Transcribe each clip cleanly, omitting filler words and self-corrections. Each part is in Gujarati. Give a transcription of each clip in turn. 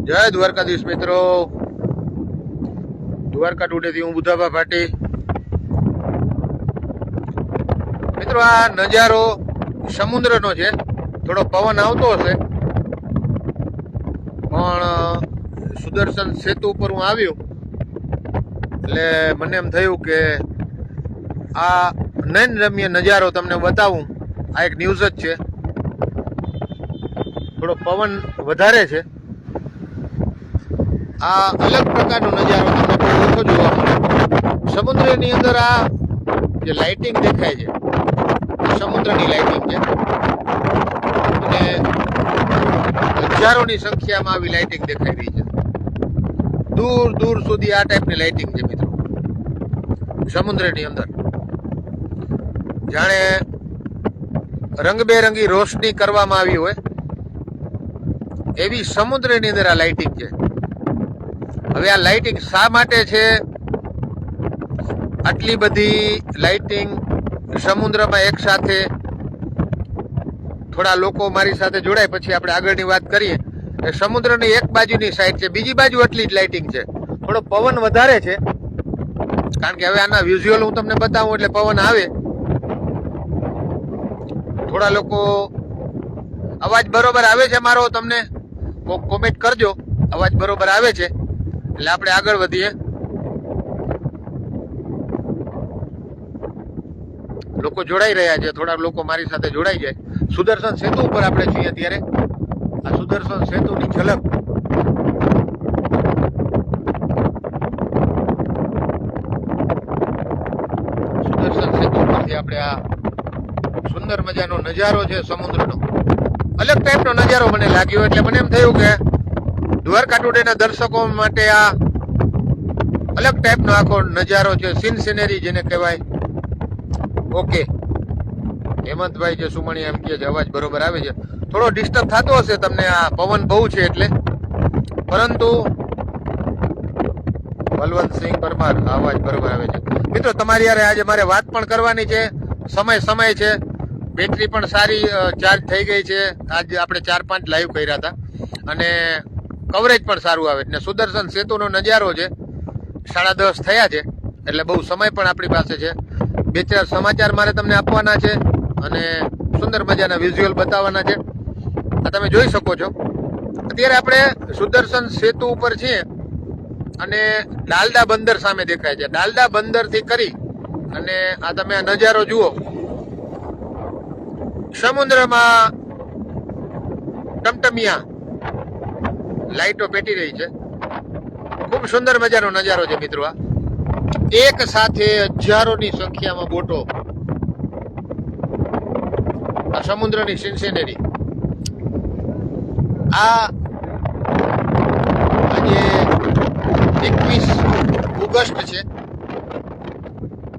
જય દ્વારકાધીશ મિત્રો, દ્વારકા ટુડેથી હું બુધાભા ભાટી. મિત્રો, આ નજારો સમુદ્રનો છે. થોડો પવન આવતો હશે, પણ સુદર્શન સેતુ ઉપર હું આવ્યું એટલે મને એમ થયું કે આ નયનરમ્ય નજારો તમને બતાવું. આ એક ન્યૂઝ જ છે. થોડો પવન વધારે છે. આ અલગ પ્રકારનો નજારો તમને બહુ ઓછો જોવા મળે. સમુદ્રની અંદર આ જે લાઇટિંગ દેખાય છે, સમુદ્રની લાઇટિંગ છે, અને હજારોની સંખ્યામાં આવી લાઇટિંગ દેખાઈ રહી છે. દૂર દૂર સુધી આ ટાઈપની લાઇટિંગ છે મિત્રો, સમુદ્રની અંદર. જાણે રંગબેરંગી રોશની કરવામાં આવી હોય એવી સમુદ્રની અંદર આ લાઇટિંગ છે. હવે આ લાઇટિંગ શા માટે છે? આટલી બધી લાઇટિંગ સમુદ્રમાં એક સાથે થોડા લોકો મારી સાથે જોડાય પછી આપણે આગળની વાત કરીએ. સમુદ્રની એક બાજુની સાઈડ છે, બીજી બાજુ એટલી જ લાઇટિંગ છે. થોડો પવન વધારે છે, કારણ કે હવે આના વિઝ્યુઅલ હું તમને બતાવું એટલે પવન આવે. થોડા લોકો અવાજ બરોબર આવે છે મારો? તમને કોમેન્ટ કરજો, અવાજ બરોબર આવે છે એટલે આપણે આગળ વધીએ. લોકો જોડાઈ રહ્યા છે, થોડા લોકો મારી સાથે જોડાઈ જાય. સુદર્શન સેતુ ઉપર આપણે છીએ અત્યારે. આ સુદર્શન સેતુની ઝલક સુદર્શન સેતુ ઉપરથી આપણે આ સુંદર મજાનો નજારો છે સમુદ્રનો. અલગ ટાઈપનો નજારો મને લાગ્યો એટલે મને એમ થયું કે દ્વારકા ટુડેના દર્શકો માટે આ અલગ ટાઈપનો આખો નજારો છે, સીન સિનેરી જેને કહેવાય. ઓકે, હેમંતભાઈ જે સુમણી એમ કે છે અવાજ બરોબર આવે છે. થોડો ડિસ્ટર્બ થતો હશે તમને, આ પવન બહુ છે એટલે, પરંતુ બલવંતસિંહ પરમાર અવાજ બરોબર આવે છે. મિત્રો, તમારી યારે આજે મારે વાત પણ કરવાની છે. સમય છે, બેટરી પણ સારી ચાર્જ થઈ ગઈ છે. આજે આપણે 4-5 લાઈવ કર્યા હતા અને કવરેજ પણ સારું આવે. ને સુદર્શન સેતુનો નજારો છે, 10:30 થયા છે એટલે બહુ સમય પણ આપણી પાસે છે. 2-4 સમાચાર મારે તમને આપવાના છે અને સુંદર મજાના વિઝ્યુઅલ બતાવવાના છે. આ તમે જોઈ શકો છો. અત્યારે આપણે સુદર્શન સેતુ ઉપર છીએ અને ડાલડા બંદર સામે દેખાય છે. ડાલડા બંદરથી કરી અને આ તમે આ નજારો જુઓ. સમુદ્રમાં ટમટમિયા લાઈટો પેટી રહી છે. ખૂબ સુંદર મજાનો નજારો છે મિત્રો. આ એક સાથે હજારોની સંખ્યામાં બોટો, આ સમુદ્રની સિનસિનેરી. આજે 21 ઓગસ્ટ છે.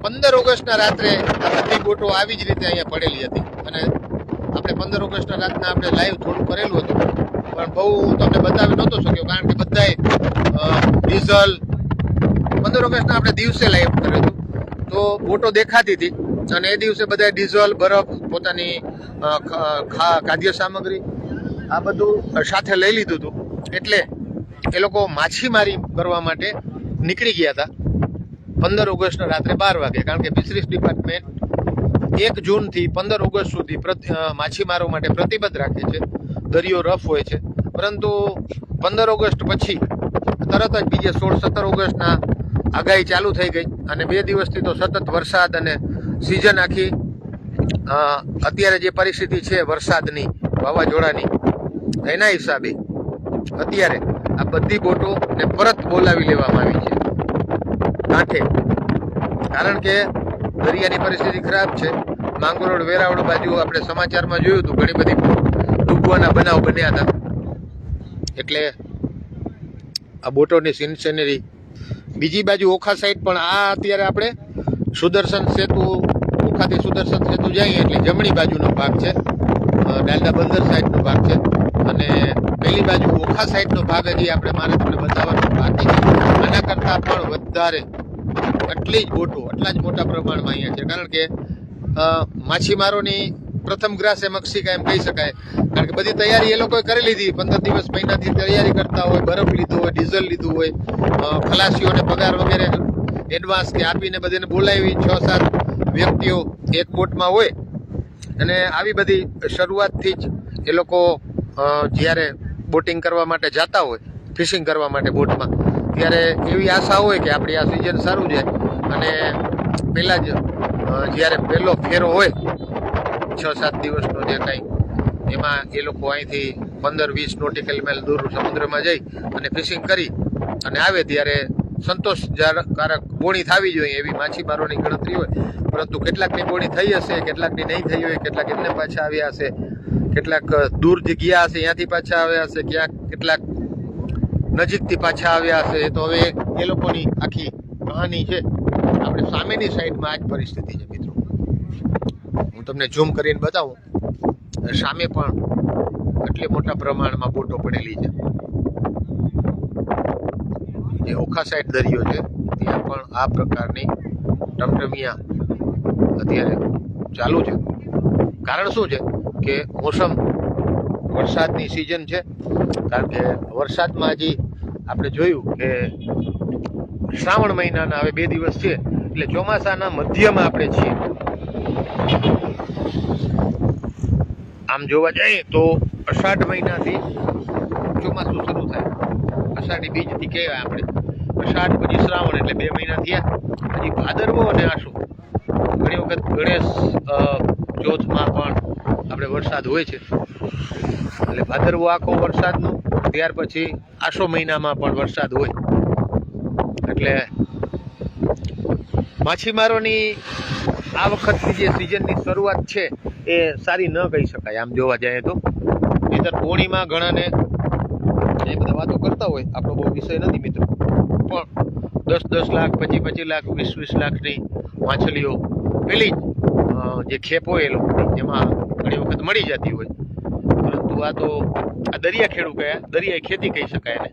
15 ઓગસ્ટના રાત્રે આ બધી બોટો આવી જ રીતે અહીંયા પડેલી હતી અને આપણે 15 ઓગસ્ટના રાતના આપણે લાઈવ થોડું કરેલું હતું, પણ બહુ તમને બતાવી નહોતો શક્યો કારણ કે બધાએ ડીઝલ 15 ઓગસ્ટના આપણે દિવસે લાઈવ કર્યું હતું તો બોટો દેખાતી હતી અને એ દિવસે બધા ડીઝલ, બરફ, પોતાની ખાદ્ય સામગ્રી આ બધું સાથે લઈ લીધું હતું. એટલે એ લોકો માછીમારી કરવા માટે નીકળી ગયા હતા 15 ઓગસ્ટના રાત્રે 12 વાગે, કારણ કે ફિશરીઝ ડિપાર્ટમેન્ટ 1 જૂનથી 15 ઓગસ્ટ સુધી માછીમારો માટે પ્રતિબંધ રાખે છે. દરિયો રફ હોય છે, પરંતુ 15 ઓગસ્ટ પછી તરત જ બીજે 16-17 ઓગસ્ટના આગાહી ચાલુ થઈ ગઈ અને 2 દિવસથી તો સતત વરસાદ અને સિઝન આખી અત્યારે જે પરિસ્થિતિ છે વરસાદની, વાવાઝોડાની, એના હિસાબે અત્યારે આ બધી બોટોને પરત બોલાવી લેવામાં આવી છે કાંઠે. કારણ કે દરિયાની પરિસ્થિતિ ખરાબ છે. માંગરોળ, વેરાવળ બાજુ આપણે સમાચારમાં જોયું હતું, ઘણી બધી ડૂબવાના બનાવ બન્યા હતા. એટલે આ બોટોની સિનસિનેરી. બીજી બાજુ ઓખા સાઈડ પણ આ અત્યારે આપણે સુદર્શન સેતુ, ઓખાથી સુદર્શન સેતુ જઈએ એટલે જમણી બાજુનો ભાગ છે, ડાલડા બંદર સાઈડનો ભાગ છે અને પેલી બાજુ ઓખા સાઈડનો ભાગ હજી આપણે મારે તમને બતાવવાનો બાકી છે. આના કરતાં પણ વધારે એટલી જ બોટો, એટલા જ મોટા પ્રમાણમાં અહીંયા છે. કારણ કે માછીમારોની પ્રથમ ગ્રાસે મક્ષિકા એમ કહી શકાય, કારણ કે બધી તૈયારી એ લોકોએ કરી લીધી. 15 દિવસ મહિનાથી તૈયારી કરતા હોય, બરફ લીધું હોય, ડીઝલ લીધું હોય, ખલાસીઓને પગાર વગેરે એડવાન્સ કે આપીને બધાને બોલાવી 6-7 વ્યક્તિઓ એક બોટમાં હોય. અને આવી બધી શરૂઆતથી જ એ લોકો જ્યારે બોટિંગ કરવા માટે જતા હોય, ફિશિંગ કરવા માટે બોટમાં, ત્યારે એવી આશા હોય કે આપણી આ સિઝન સારું જાય. અને પહેલાં જ જ્યારે પહેલો ફેરો હોય 6-7 દિવસનો જે કાંઈ, એમાં એ લોકો અહીંથી 15-20 નોટિકલ માઇલ દૂર સમુદ્રમાં જઈ અને ફિશિંગ કરી અને આવે ત્યારે સંતોષકારક બોણી થવી જોઈએ એવી માછીમારોની ગણતરી હોય. પરંતુ કેટલાકની બોણી થઈ હશે, કેટલાકની નહીં થઈ હોય, કેટલાક એમને પાછા આવ્યા હશે, કેટલાક દૂર ગયા હશે ત્યાંથી પાછા આવ્યા હશે, કેટલાક નજીકથી પાછા આવ્યા હશે. તો હવે એ લોકોની આખી કહાની છે. આપણે સામેની સાઈડમાં આ જ પરિસ્થિતિ છે મિત્રો. હું તમને ઝૂમ કરીને બતાવું. સામે પણ એટલી મોટા પ્રમાણમાં બોટો પડેલી છે. જે ઓખા સાઈડ દરિયો છે ત્યાં પણ આ પ્રકારની ટમટમિયા અત્યારે ચાલુ છે. કારણ શું છે કે મોસમ વરસાદની સિઝન છે. કારણ કે વરસાદમાં હજી આપણે જોયું કે શ્રાવણ મહિનાના હવે 2 દિવસ છે, એટલે ચોમાસાના મધ્યમાં આપણે છીએ. આમ જોવા જઈએ તો અષાઢ મહિનાથી ચોમાસું શરૂ થાય. અષાઢી બીજથી કહેવાય આપણે. અષાઢ પછી શ્રાવણ એટલે 2 મહિના થયા. હજી ભાદરવો અને આસો, ઘણી વખત ગણેશ ચોથમાં પણ આપણે વરસાદ હોય છે. એટલે ભાદરવો આખો વરસાદનું, ત્યાર પછી આસો મહિનામાં પણ વરસાદ હોય. એટલે માછીમારોની આ વખતની જે સિઝનની શરૂઆત છે એ સારી ન કહી શકાય આમ જોવા જઈએ તો. નહીંતર પોણીમાં ઘણાને એ બધા વાતો કરતા હોય, આપણો બહુ વિષય નથી મિત્રો, પણ 10-10 લાખ, 25-25 લાખ, 20-20 લાખની માછલીઓ પેલી જે ખેપ હોય એ લોકોની, જેમાં ઘણી વખત મળી જતી હોય. પરંતુ આ તો આ દરિયા ખેડૂ કયા, દરિયાઈ ખેતી કહી શકાય એને.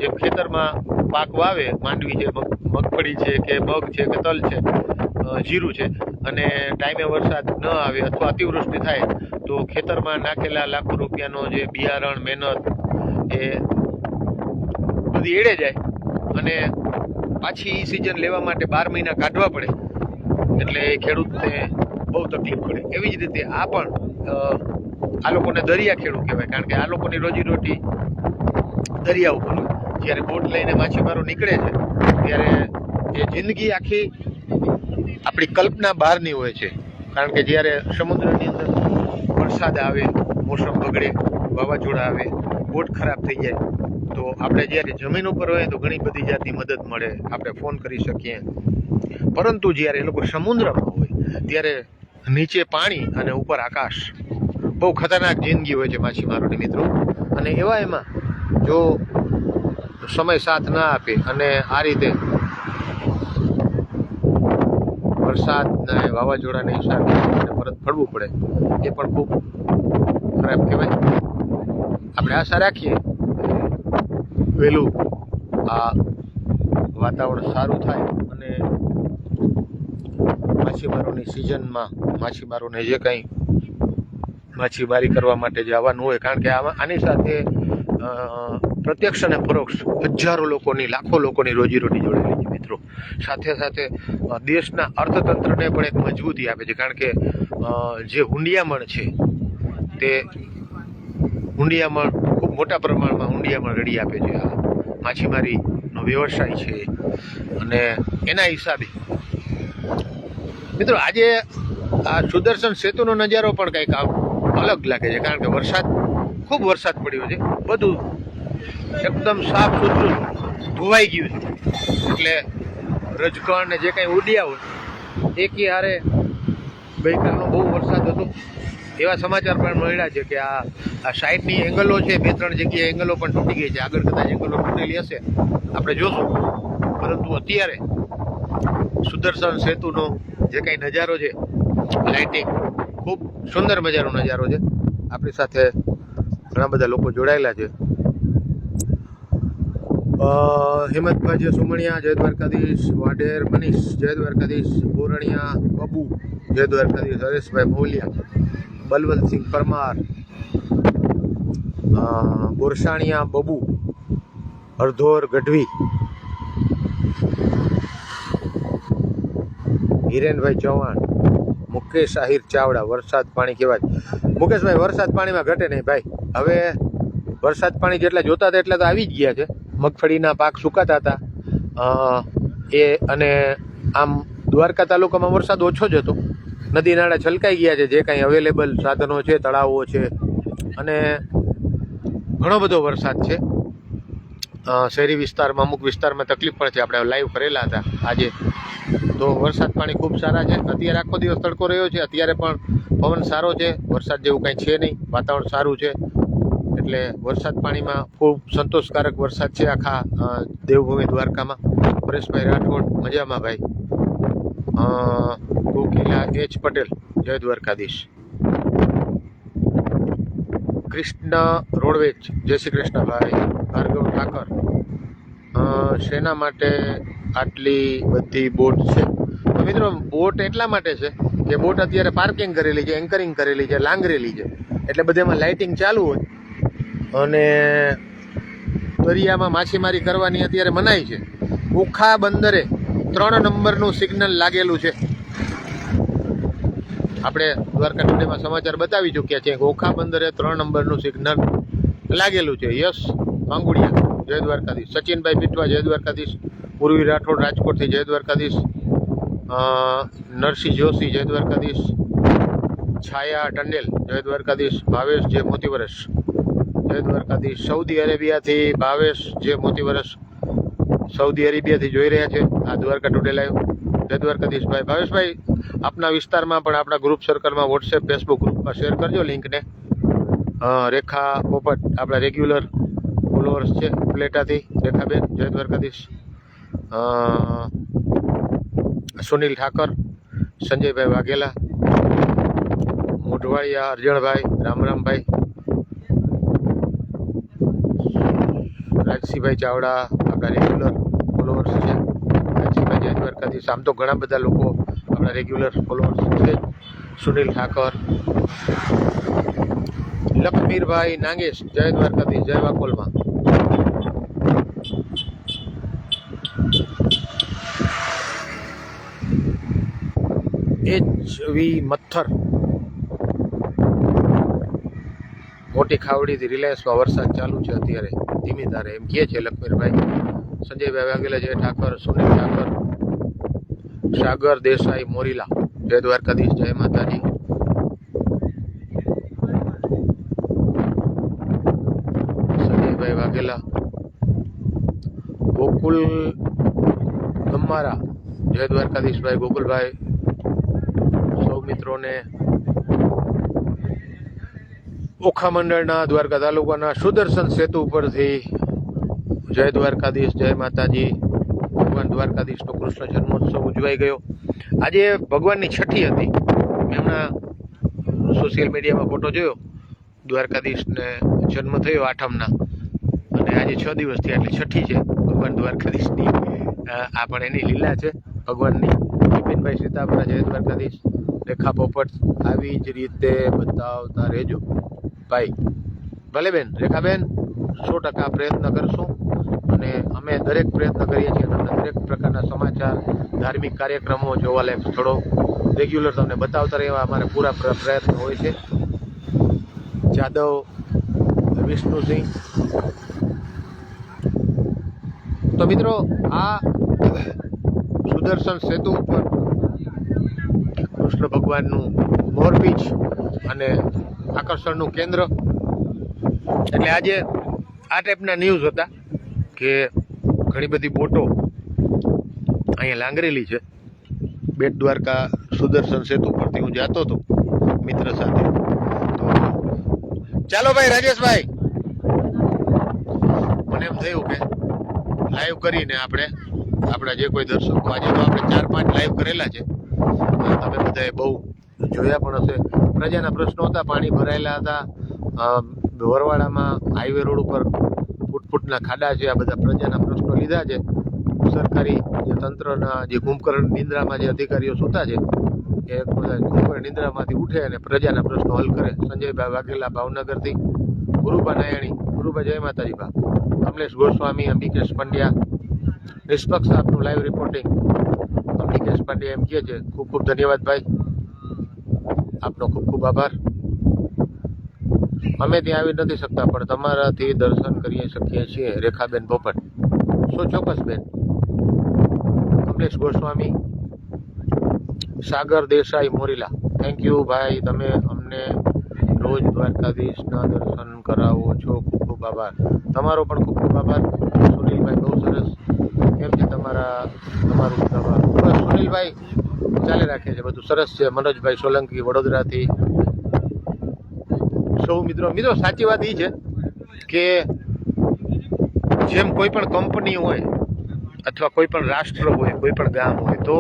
જે ખેતરમાં પાક વાવે, માંડવી છે, મગફળી છે, કે મગ છે, કે તલ છે, જીરું છે, અને ટાઈમે વરસાદ ન આવે અથવા અતિવૃષ્ટિ થાય તો ખેતરમાં નાખેલા લાખો રૂપિયાનો જે બિયારણ, મહેનત એ બધી એળે જાય. અને પાછી સિઝન લેવા માટે 12 મહિના કાઢવા પડે. એટલે એ ખેડૂતને બહુ તકલીફ પડે. એવી જ રીતે આ પણ આ લોકોને દરિયા ખેડૂત કહેવાય. કારણ કે આ લોકોની રોજીરોટી દરિયા ઉપર હોય. જ્યારે બોટ લઈને માછીમારો નીકળે છે ત્યારે એ જિંદગી આખી આપણી કલ્પના બહારની હોય છે. કારણ કે જ્યારે સમુદ્રની અંદર વરસાદ આવે, મોસમ બગડે, વાવાઝોડા આવે, બોટ ખરાબ થઈ જાય, તો આપણે જ્યારે જમીન ઉપર હોય તો ઘણી બધી જાતની મદદ મળે, આપણે ફોન કરી શકીએ. પરંતુ જ્યારે એ લોકો સમુદ્રમાં હોય ત્યારે નીચે પાણી અને ઉપર આકાશ, બહુ ખતરનાક જિંદગી હોય છે માછીમારોની મિત્રો. અને એમાં જો સમય સાથ ના આપે અને આ રીતે વરસાદના વાવાઝોડાને હિસાબે પરત ફરવું પડે, એ પણ ખૂબ ખરાબ કહેવાય. આપણે આશા રાખીએ વહેલું આ વાતાવરણ સારું થાય અને માછીમારોની સિઝનમાં માછીમારોને જે કંઈ માછીમારી કરવા માટે જવાનું હોય, કારણ કે આની સાથે પ્રત્યક્ષ અને પરોક્ષ હજારો લોકોની, લાખો લોકોની રોજીરોટી જોડેલી છે મિત્રો. સાથે સાથે દેશના અર્થતંત્રને પણ એક મજબૂતી આપે છે. કારણ કે જે હુંડિયામણ છે તે હુંડિયામણ ખૂબ મોટા પ્રમાણમાં હુંડિયામણ રડી આપે છે. આ માછીમારીનો વ્યવસાય છે. અને એના હિસાબે મિત્રો આજે આ સુદર્શન સેતુનો નજારો પણ કંઈક અલગ લાગે છે. કારણ કે ખૂબ વરસાદ પડ્યો છે, બધું એકદમ સાફ સુથરું ધોવાઈ ગયું છે. એટલે રજકણ ને જે કંઈ ઉડ્યા હોય એકી હારે ગઈકાલનો બહુ વરસાદ હતો એવા સમાચાર પણ મળ્યા છે કે આ સાઈડની એંગલો છે, 2-3 જગ્યાએ એંગલો પણ તૂટી ગઈ છે. આગળ કદાચ એંગલો તૂટેલી હશે, આપણે જોશું. પરંતુ અત્યારે સુદર્શન સેતુનો જે કંઈ નજારો છે, લાઇટિંગ, ખૂબ સુંદર મજાનો નજારો છે. આપણી સાથે ઘણા બધા લોકો જોડાયેલા છે. હિંમતભાઈ સુમણિયા, જય દ્વારકાધીશ. વાઢેર મનીષ, જય દ્વારકાધીશ. બોરણિયા બાબુ, જય દ્વારકાધીશ. હરેશભાઈ મોલિયા, બલવંતસિંહ પરમાર, ગોરસાણિયા બબુ, હરધોર ગઢવી, હિરેનભાઈ ચૌહાણ, મુકેશ આહિર ચાવડા. વરસાદ પાણી કહેવાય. મુકેશભાઈ, વરસાદ પાણીમાં ઘટે નહીં ભાઈ. હવે વરસાદ પાણી જેટલા જોતા હતા એટલા તો આવી જ ગયા છે. મગફળીના પાક સુકાતા હતા એ, અને આમ દ્વારકા તાલુકામાં વરસાદ ઓછો જ હતો. નદી નાળા છલકાઈ ગયા છે. જે કાંઈ અવેલેબલ સાધનો છે, તળાવો છે, અને ઘણો બધો વરસાદ છે. શહેરી વિસ્તારમાં અમુક વિસ્તારમાં તકલીફ પણ છે. આપણે લાઈવ કરેલા હતા આજે. તો વરસાદ પાણી ખૂબ સારા છે. અત્યારે આખો દિવસ તડકો રહ્યો છે. અત્યારે પણ પવન સારો છે. વરસાદ જેવું કાંઈ છે નહીં. વાતાવરણ સારું છે. એટલે વરસાદ પાણીમાં ખૂબ સંતોષકારક વરસાદ છે આખા દેવભૂમિ દ્વારકામાં. પરેશભાઈ રાઠોડ મજામાં ભાઈ. કોકિલા એચ પટેલ, જય દ્વારકાધીશ. કૃષ્ણ રોડવેજ, જય શ્રી કૃષ્ણ ભાઈ. ભાર્ગવ ઠાકર, શેના માટે આટલી બધી બોટ છે? તો મિત્રો, બોટ એટલા માટે છે કે બોટ અત્યારે પાર્કિંગ કરેલી છે, એન્કરિંગ કરેલી છે, લાંગરેલી છે. એટલે બધામાં લાઇટિંગ ચાલુ હોય અને દરિયામાં માછીમારી કરવાની અત્યારે મનાઈ છે. ઓખા બંદરે 3 નંબરનું સિગ્નલ લાગેલું છે. આપણે દ્વારકા ટુડેમાં સમાચાર બતાવી ચૂક્યા છીએ કે ઓખા બંદરે 3 નંબરનું સિગ્નલ લાગેલું છે. યસ માંગુડિયા, જય દ્વારકાધીશ. સચિનભાઈ પીઠવા, જય દ્વારકાધીશ. પૂર્વી રાઠોડ રાજકોટથી, જય દ્વારકાધીશ. નરસિંહ જોશી, જય દ્વારકાધીશ. છાયા ટંડેલ, જય દ્વારકાધીશ. ભાવેશ જે મોતીવરસ, જય દ્વારકાધીશ. સાઉદી અરેબિયાથી ભાવેશ જે મોતીવરસ સાઉદી અરેબિયાથી જોઈ રહ્યા છે આ દ્વારકા ટુડે લાઈવ. જય દ્વારકાધીશ ભાઈ. ભાવેશભાઈ, આપના વિસ્તારમાં પણ આપણા ગ્રુપ સર્કલમાં વોટ્સએપ ફેસબુક ગ્રુપમાં શેર કરજો લિંકને. રેખા પોપટ આપણા રેગ્યુલર ફોલોઅર્સ છે પ્લેટાથી. રેખાબેન, જય દ્વારકાધીશ. સુનિલ ઠાકર, સંજયભાઈ વાઘેલા, મોઢવાડિયા અરજણભાઈ, રામરામભાઈ, રાજસિંહભાઈ ચાવડા આપણા રેગ્યુલર ફોલોઅર્સ છે. રાજસિંહભાઈ, જય દ્વારકાધીશ. આમ તો ઘણા બધા લોકો આપણા રેગ્યુલર ફોલોઅર્સ છે. સુનિલ ઠાકર, લખમીરભાઈ નાગેશ, જય દ્વારકાધીશ. જય વાકોલમાં. HV મથર, મોટી ખાવડીથી રિલાયન્સમાં વરસાદ ચાલુ છે અત્યારે ધીમી ધારે, એમ કહે છે લખમીરભાઈ. સંજયભાઈ વાઘેલા, જય ઠાકર. સુનિલ ઠાકર, સાગર દેસાઈ મોરીલા, જય દ્વારકાધીશ. જય માતાજી. સંજયભાઈ વાઘેલા, ગોકુલ ગમ્મારા, જય દ્વારકાધીશ ભાઈ. ગોકુલભાઈ, સૌ મિત્રોને ઓખા મંડળના દ્વારકા તાલુકાના સુદર્શન સેતુ ઉપરથી જય દ્વારકાધીશ. જય માતાજી. ભગવાન દ્વારકાધીશનો કૃષ્ણ જન્મોત્સવ ઉજવાઈ ગયો. આજે ભગવાનની છઠ્ઠી હતી. મેં હમણાં સોશિયલ મીડિયામાં ફોટો જોયો. દ્વારકાધીશને જન્મ થયો આઠમના, અને આજે 6 દિવસ થયા એટલે છઠ્ઠી છે ભગવાન દ્વારકાધીશની. આ પણ એની લીલા છે ભગવાનની. બિપિનભાઈ સીતાપરા, જય દ્વારકાધીશ. રેખા પોપટ, આવી જ રીતે બતાવતા રહેજો ભાઈ. ભલે બેન રેખાબેન, 100% પ્રયત્ન કરશું, અને અમે દરેક પ્રયત્ન કરીએ છીએ તમને દરેક પ્રકારના સમાચાર, ધાર્મિક કાર્યક્રમો, જોવાલાયક સ્થળો રેગ્યુલર તમને બતાવતા રહેવા અમારે પૂરા પ્રયત્ન હોય છે. જાદવ વિષ્ણુસિંહ. તો મિત્રો, આ સુદર્શન સેતુ ઉપર કૃષ્ણ ભગવાનનું મોરપીંછ અને આકર્ષણનું કેન્દ્ર. એટલે આજે આ ટાઈપના ન્યૂઝ હતા કે ઘણી બધી બોટો અહીંયા લાંગરેલી છે. બેટ દ્વારકા સુદર્શન સેતુ પરથી હું જતો હતો મિત્ર સાથે. તો ચાલો ભાઈ રાજેશભાઈ, મને એમ થયું કે લાઈવ કરીને આપણા જે કોઈ દર્શકો, આજે તો આપણે 4-5 લાઈવ કરેલા છે, તમે બધાએ બહુ જોયા પણ હશે. પ્રજાના પ્રશ્નો હતા, પાણી ભરાયેલા હતા, વરવાડામાં હાઈવે રોડ ઉપર ફૂટના ખાડા છે. આ બધા પ્રજાના પ્રશ્નો લીધા છે. સરકારી જે તંત્રના જે કુંભકર્ણ નિંદ્રામાં જે અધિકારીઓ સૂતા છે કે કોઈ નિંદ્રામાંથી ઉઠે અને પ્રજાના પ્રશ્નો હલ કરે. સંજયભાઈ વાઘેલા ભાવનગરથી, ગુરુબા નાયાણી, ગુરુબા જય માતાજી બા, કમલેશ ગોસ્વામી, અંબિકેશ પંડ્યા, નિષ્પક્ષ આપનું લાઈવ રિપોર્ટિંગ. અંબિકેશ પંડ્યા એમ કહે છે ખૂબ ખૂબ ધન્યવાદ ભાઈ, આપનો ખૂબ ખૂબ આભાર. અમે ત્યાં આવી નથી શકતા પણ તમારાથી દર્શન કરી શકીએ છીએ. રેખાબેન પોપટ, ચોક્કસ બેન. કમલેશ ગોસ્વામી, સાગર દેસાઈ મોરીલા, થેન્ક યુ ભાઈ, તમે અમને રોજ દ્વારકાધીશના દર્શન કરાવો છો, ખૂબ ખૂબ આભાર. તમારો પણ ખૂબ ખૂબ આભાર. સુનિલભાઈ બહુ સરસ, કેમ છે તમારું આભાર. બસ સુનિલભાઈ ચાલે રાખે છે, બધું સરસ છે. મનોજભાઈ સોલંકી વડોદરાથી. સૌ મિત્રો સાચી વાત એ છે કે જેમ કોઈ પણ કંપની હોય અથવા કોઈ પણ રાષ્ટ્ર હોય, કોઈ પણ ગામ હોય, તો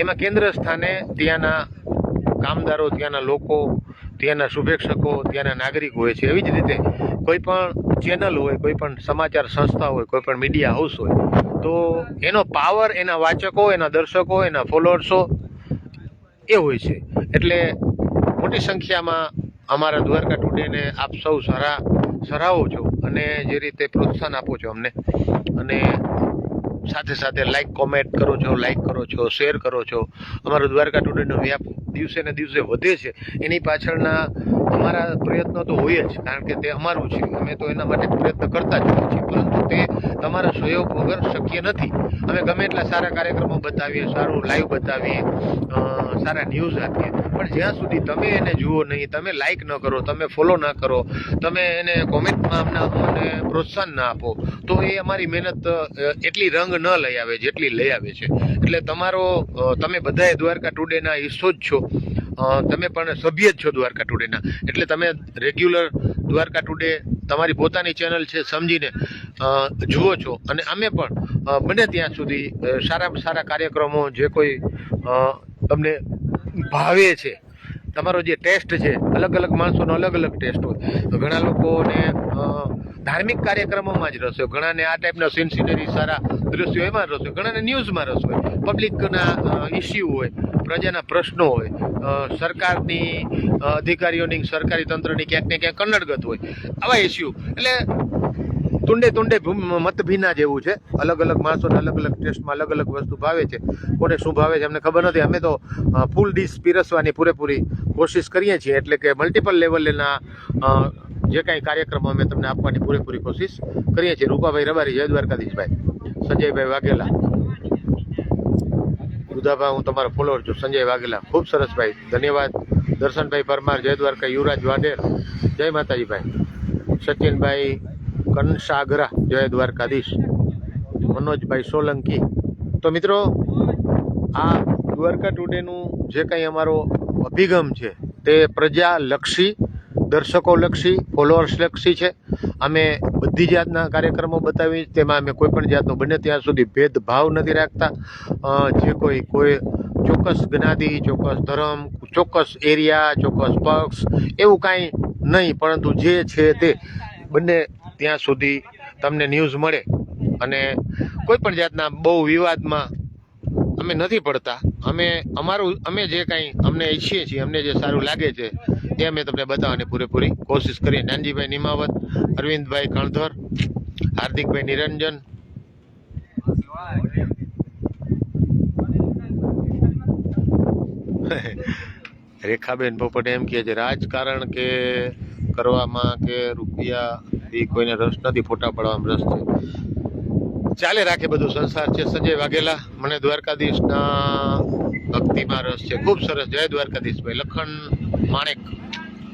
એમાં કેન્દ્ર સ્થાને ત્યાંના કામદારો, ત્યાંના લોકો, ત્યાંના શુભેચ્છકો, ત્યાંના નાગરિક હોય છે. એવી જ રીતે કોઈ પણ ચેનલ હોય, કોઈ પણ સમાચાર સંસ્થા હોય, કોઈ પણ મીડિયા હાઉસ હોય, તો એનો પાવર એના વાચકો, એના દર્શકો, એના ફોલોઅર્સો એ હોય છે. એટલે મોટી સંખ્યામાં અમારા દ્વારકા ટુડેને આપ સૌ સરાવો છો અને જે રીતે પ્રોત્સાહન આપો છો અમને, અને સાથે સાથે લાઈક કોમેન્ટ કરો છો, લાઈક કરો છો, શેર કરો છો. અમારો દ્વારકા ટુડેનો વ્યાપ દિવસે ને દિવસે વધે છે. એની પાછળના અમારા પ્રયત્નો તો હોય જ, કારણ કે તે અમારું છે, અમે તો એના માટે પ્રયત્ન કરતા જ હોઈએ છીએ, પરંતુ તે તમારા સહયોગ વગર શક્ય નથી. અમે ગમે એટલા સારા કાર્યક્રમો બતાવીએ, સારું લાઈવ બતાવીએ, સારા ન્યૂઝ આપીએ, પણ જ્યાં સુધી તમે એને જુઓ નહીં, તમે લાઈક ન કરો, તમે ફોલો ના કરો, તમે એને કોમેન્ટમાં અમને પ્રોત્સાહન ના આપો, તો એ અમારી મહેનત એટલી રંગ ન લઈ આવે જેટલી લઈ આવે છે. એટલે તમે બધાએ દ્વારકા ટુડેના હિસ્સો જ છો, તમે પણ સભ્ય જ છો દ્વારકા ટુડેના. એટલે તમે રેગ્યુલર દ્વારકા ટુડે તમારી પોતાની ચેનલ છે સમજીને જુઓ છો, અને અમે પણ બને ત્યાં સુધી સારામાં સારા કાર્યક્રમો, જે કોઈ તમને ભાવે છે, તમારો જે ટેસ્ટ છે, અલગ અલગ માણસોનો અલગ અલગ ટેસ્ટ હોય. ઘણા લોકોને ધાર્મિક કાર્યક્રમોમાં જ રસ હોય, ઘણાને આ ટાઈપના સીન સિનરી, સારા દ્રશ્યો એમાં રસ હોય, ઘણાને ન્યૂઝમાં રસ હોય, પબ્લિકના ઇસ્યુ હોય, પ્રજાના પ્રશ્નો હોય, સરકારની અધિકારીઓની, સરકારી તંત્રની ક્યાંક ને ક્યાંક કન્નડગત હોય, આવા ઇસ્યુ. એટલે તુંડે મતભિન્ના જેવું છે. અલગ અલગ માણસોને અલગ અલગ ટેસ્ટમાં અલગ અલગ વસ્તુ ભાવે છે. કોને શું ભાવે છે અમને ખબર નથી. અમે તો ફૂલ ડીશ પીરસવાની પૂરેપૂરી કોશિશ કરીએ છીએ. એટલે કે મલ્ટિપલ લેવલના જે કાંઈ કાર્યક્રમો અમે તમને આપવાની પૂરેપૂરી કોશિશ કરીએ છીએ. રૂપાભાઈ રબારી, જય દ્વારકાધીશભાઈ. સંજયભાઈ વાઘેલા, બુધાભાઈ હું તમારો ફોલોઅર છું. સંજય વાઘેલા, ખૂબ સરસ ભાઈ, ધન્યવાદ. દર્શનભાઈ પરમાર, જય દ્વારકા. યુવરાજ વાઢેર, જય માતાજી ભાઈ. સચિનભાઈ કનસાગરા, જય દ્વારકાધીશ. મનોજભાઈ સોલંકી. તો મિત્રો, આ દ્વારકા ટુડેનું જે કંઈ અમારો અભિગમ છે તે પ્રજાલક્ષી, દર્શકોલક્ષી, ફોલોઅર્સલક્ષી છે. અમે બધી જાતના કાર્યક્રમો બતાવી, તેમાં અમે કોઈ પણ જાતનો બને ત્યાં સુધી ભેદભાવ નથી રાખતા. જે કોઈ ચોક્કસ જ્ઞાતિ, ચોક્કસ ધર્મ, ચોક્કસ એરિયા, ચોક્કસ પક્ષ એવું કાંઈ નહીં, પરંતુ જે છે તે બંને ત્યાં સુધી તમને ન્યૂઝ મળે. અને કોઈ પણ જાતના બહુ વિવાદમાં અમે નથી પડતા. અમે જે કાંઈ અમને ઈચ્છીએ છીએ, અમને જે સારું લાગે છે એ અમે તમને બતાવવાની પૂરેપૂરી કોશિશ કરીએ. નાનજીભાઈ નિમાવત, અરવિંદભાઈ કણધર, હાર્દિકભાઈ નિરંજન, રેખાબેન પોપટ એમ કહે છે રાજકારણ કે કરવામાં કે રૂપિયાથી કોઈને રસ નથી, ફોટા પાડવામાં રસ છે. ચાલે રાખે, બધું સંસાર છે. સંજય વાઘેલા, મને દ્વારકાધીશના ભક્તિમાં રસ છે, ખૂબ સરસ. જય દ્વારકાધીશ ભાઈ. લખન માણેક,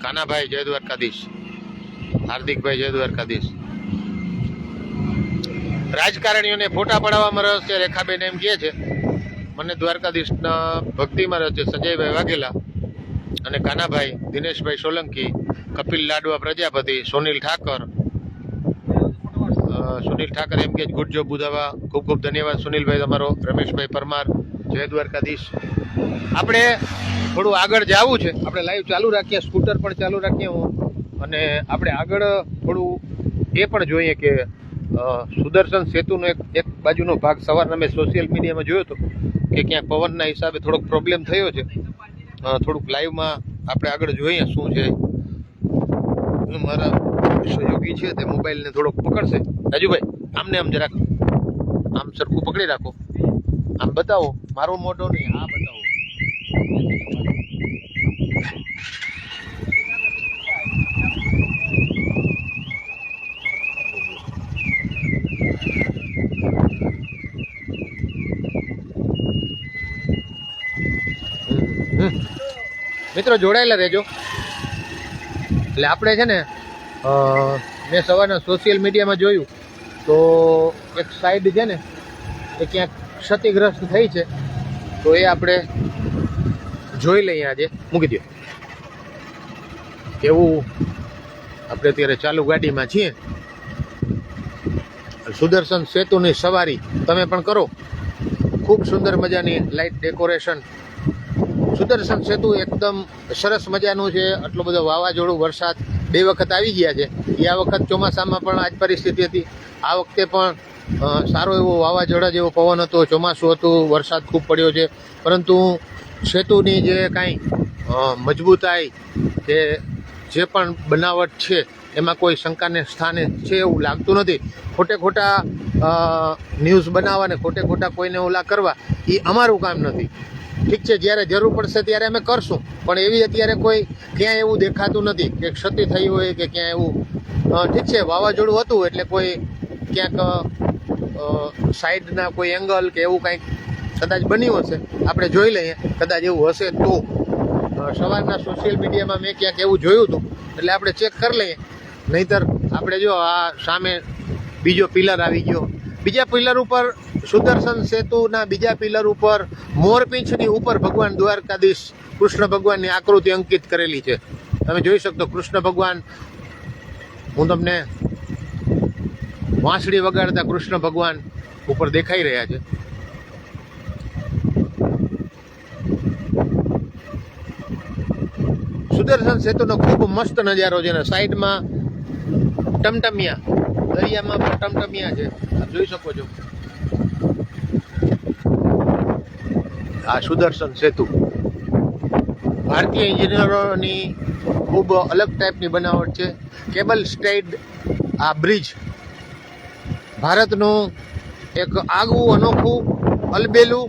કાનાભાઈ, જય દ્વારકાધીશ. હાર્દિકભાઈ, જય દ્વારકાધીશ. રાજકારણીઓને ફોટા પડાવવામાં રસ છે, રેખાબેન એમ કહે છે. મને દ્વારકાધીશના ભક્તિમાં રસ છે. સંજયભાઈ વાઘેલા અને કાનાભાઈ, દિનેશભાઈ સોલંકી, કપિલ લાડવા પ્રજાપતિ, સુનિલ ઠાકર એમ કે ગુડ જોબ બુધાવા, ખૂબ ખૂબ ધન્યવાદ સુનિલભાઈ તમારો. રમેશભાઈ પરમાર, જય દ્વારકાધીશ. આપણે થોડું આગળ જવું છે, આપણે લાઈવ ચાલુ રાખીએ, સ્કૂટર પણ ચાલુ રાખીએ હું, અને આપણે આગળ થોડું એ પણ જોઈએ કે સુદર્શન સેતુનો એક બાજુનો ભાગ સવારના મેં સોશિયલ મીડિયામાં જોયો હતો કે ક્યાંક પવનના હિસાબે થોડોક પ્રોબ્લેમ થયો છે. થોડુંક લાઈવમાં આપણે આગળ જોઈએ શું છે. મારા સહયોગી છે તે મોબાઈલને થોડોક પકડશે. રાજુભાઈ આમને આમ જરાક આમ સરખું પકડી રાખો, આમ બતાવો, મારો મોઢો નહીં, આ બતાવો. મિત્રો જોડાયેલા રહેજો. એટલે આપણે છે ને મેં સવારના સોશિયલ મીડિયામાં જોયું તો એક સાઈડ છે ને એ ક્યાંક ક્ષતિગ્રસ્ત થઈ છે, તો એ આપણે જોઈ લઈએ. આજે મૂકી દો એવું. આપણે અત્યારે ચાલુ ગાડીમાં છીએ. સુદર્શન સેતુની સવારી તમે પણ કરો. ખૂબ સુંદર મજાની લાઇટ ડેકોરેશન. સુદર્શન સેતુ એકદમ સરસ મજાનું છે. આટલો બધો વાવાઝોડું વરસાદ 2 વખત આવી ગયા છે. આ વખત ચોમાસામાં પણ આ જ પરિસ્થિતિ હતી. આ વખતે પણ સારો એવો વાવાઝોડા જેવો પવન હતો, ચોમાસું હતું, વરસાદ ખૂબ પડ્યો છે. પરંતુ સેતુની જે કાંઈ મજબૂતાઈ કે જે પણ બનાવટ છે એમાં કોઈ શંકાને સ્થાને છે એવું લાગતું નથી. ખોટા ન્યૂઝ બનાવવા ને ખોટા કોઈને ઓલા કરવા એ અમારું કામ નથી. ઠીક છે, જ્યારે જરૂર પડશે ત્યારે અમે કરશું, પણ એવી અત્યારે કોઈ ક્યાંય એવું દેખાતું નથી કે ક્ષતિ થઈ હોય કે ક્યાંય એવું. ઠીક છે, વાવાઝોડું હતું એટલે કોઈ ક્યાંક સાઈડના કોઈ એંગલ કે એવું કાંઈક કદાચ બન્યું હશે. આપણે જોઈ લઈએ, કદાચ એવું હશે તો. સવારના સોશિયલ મીડિયામાં મેં ક્યાંક એવું જોયું હતું એટલે આપણે ચેક કરી લઈએ. નહીંતર આપણે જો આ સામે બીજો પિલર આવી ગયો. બીજા પિલર ઉપર સુદર્શન સેતુના બીજા પિલર ઉપર મોરપીંછની ઉપર ભગવાન દ્વારકાધીશ કૃષ્ણ ભગવાનની આકૃતિ અંકિત કરેલી છે. તમે જોઈ શકતો કૃષ્ણ ભગવાન, હું તમને વાંસળી વગાડતા કૃષ્ણ ભગવાન ઉપર દેખાઈ રહ્યા છે. સુદર્શન સેતુનો ખૂબ મસ્ત નજારો છે ને સાઈડમાં ટમટમિયા, દરિયામાં પણ ટમટમિયા છે, આપ જોઈ શકો છો. આ સુદર્શન સેતુ ભારતીય એન્જિનિયરોની ખૂબ અલગ ટાઈપની બનાવટ છે. કેબલ સ્ટેડ આ બ્રિજ ભારતનું એક આગવું, અનોખું, અલબેલું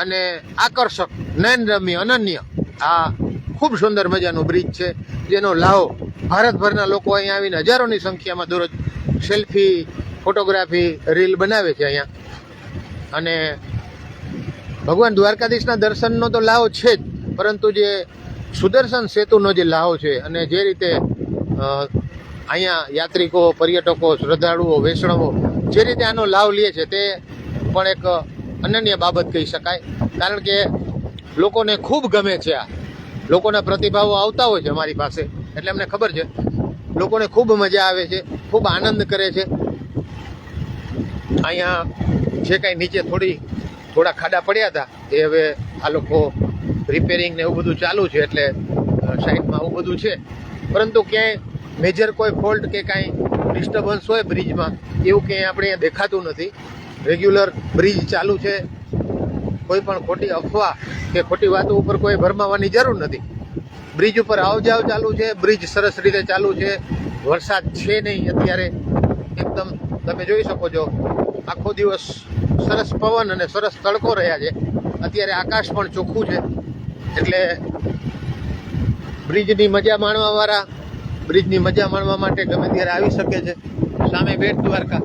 અને આકર્ષક, નયનરમ્ય, અનન્ય આ ખૂબ સુંદર મજાનું બ્રિજ છે, જેનો લાભ ભારતભરના લોકો અહીંયા આવીને હજારોની સંખ્યામાં દરરોજ સેલ્ફી, ફોટોગ્રાફી, રીલ બનાવે છે અહીંયા. અને ભગવાન દ્વારકાધીશના દર્શનનો તો લાભ છે જ, પરંતુ જે સુદર્શન સેતુનો જે લાભ છે અને જે રીતે અહીંયા યાત્રિકો, પર્યટકો, શ્રદ્ધાળુઓ, વૈષ્ણવો જે રીતે આનો લાભ લે છે તે પણ એક અનન્ય બાબત કહી શકાય. કારણ કે લોકોને ખૂબ ગમે છે આ. લોકોના પ્રતિભાવો આવતા હોય છે અમારી પાસે, એટલે અમને ખબર છે લોકોને ખૂબ મજા આવે છે, ખૂબ આનંદ કરે છે. અહીંયા જે કાંઈ નીચે થોડા ખાડા પડ્યા હતા એ હવે આ લોકો રિપેરિંગ ને એવું બધું ચાલુ છે, એટલે સાઈડમાં આવું બધું છે. પરંતુ ક્યાંય મેજર કોઈ ફોલ્ટ કે કાંઈ ડિસ્ટર્બન્સ હોય બ્રિજમાં એવું ક્યાંય આપણે અહીંયા દેખાતું નથી. રેગ્યુલર બ્રિજ ચાલુ છે. કોઈ પણ ખોટી અફવા કે ખોટી વાતો ઉપર કોઈ ભરમાવાની જરૂર નથી. બ્રિજ ઉપર આવજાવ ચાલુ છે, બ્રિજ સરસ રીતે ચાલુ છે. વરસાદ છે નહીં અત્યારે, એકદમ તમે જોઈ શકો છો. આખો દિવસ સરસ પવન અને સરસ તડકો રહ્યા છે. અત્યારે આકાશ પણ ચોખ્ખું છે, એટલે બ્રિજની મજા માણવાવાળા બ્રિજની મજા માણવા માટે ગમે ત્યારે આવી શકે છે. સામે બેટ દ્વારકા,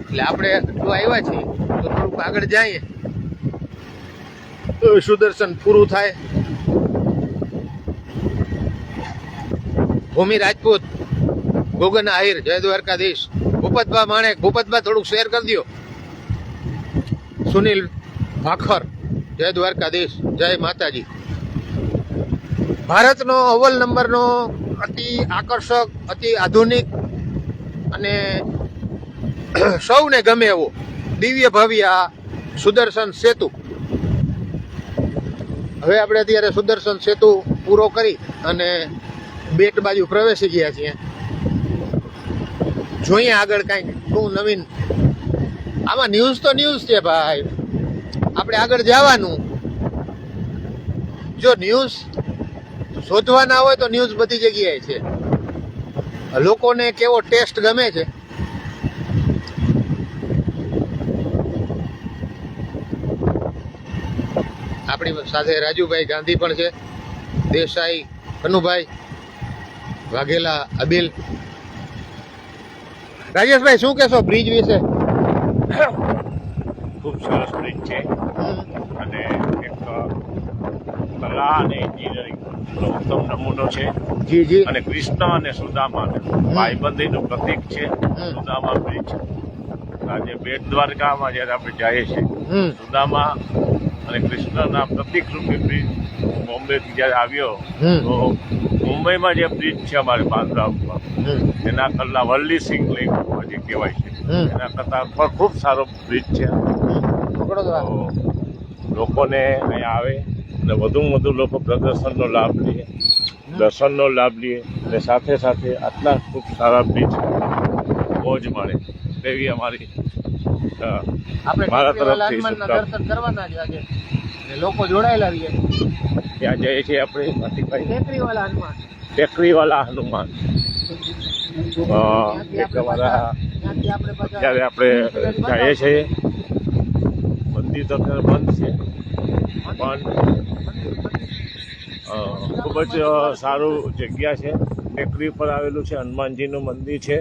એટલે આપણે જો આવ્યા છીએ તો થોડુંક આગળ જઈએ, સુદર્શન પૂરું થાય. ભૂમિ રાજપૂત, ગોગન આહિર, જય દ્વારકાધીશ. ભૂપતભા માણેક, ભૂપતભા થોડુંક શેર કરી દો. સુનિલ ભાખર, જય દ્વારકાધીશ, જય માતાજી. ભારતનો અવ્વલ નંબરનો અતિ આકર્ષક, અતિ આધુનિક અને સૌને ગમે એવો દિવ્ય ભવ્ય આ સુદર્શન સેતુ. હવે આપણે અત્યારે સુદર્શન સેતુ પૂરો કરી અને બેટ બાજુ પ્રવેશી ગયા છીએ. જોઈએ આગળ કાંઈક શું નવીન. આમાં ન્યૂઝ તો ન્યૂઝ છે ભાઈ, આપણે આગળ જવાનું. જો ન્યૂઝ શોધવાના હોય તો ન્યૂઝ બધી જગ્યાએ છે. લોકોને કેવો ટેસ્ટ ગમે છે આપણી સાથે રાજુભાઈ ગાંધી પણ છે, દેસાઈ કનુભાઈ, વાઘેલા અબિલ. રાજેશભાઈ શું કહેશો બ્રિજ વિશે? ખૂબ સરસ બ્રિજ છે અને એક કલા અને એન્જિનિયરિંગ ઉત્તમ નમૂનો છે. જી જી. અને કૃષ્ણ અને સુદામા ભાઈબંધીનું પ્રતીક છે સુદામા બ્રિજ. આજે બેટ દ્વારકામાં જ્યારે આપણે જઈએ છીએ સુદામા અને કૃષ્ણના પ્રતીક રૂપે બ્રિજ બોમ્બેથી જ્યારે આવ્યો તો મુંબઈમાં જે બ્રિજ છે અમારે બાંદ્રા ઉપર એના કરતા વલ્લી સિંહ લેક જે કહેવાય છે એના કરતાં પણ ખૂબ સારો બ્રિજ છે. લોકોને અહીંયા આવે અને વધુમાં વધુ લોકો પ્રદર્શનનો લાભ લે, દર્શનનો લાભ લે અને સાથે સાથે આટલા ખૂબ સારા બ્રિજ મોજ મળે તેવી અમારી મારા તરફથી દર્શન કરવાના છે આજે. લોકો જોડાયેલા રહીએ. ત્યાં જઈએ છીએ આપણે ટેકરીવાલા ટેકરીવાલા હનુમાન. ત્યારે આપણે જઈએ છીએ. મંદિર તો અત્યારે બંધ છે પણ ખૂબ જ સારું જગ્યા છે. ટેકરી પર આવેલું છે, હનુમાનજીનું મંદિર છે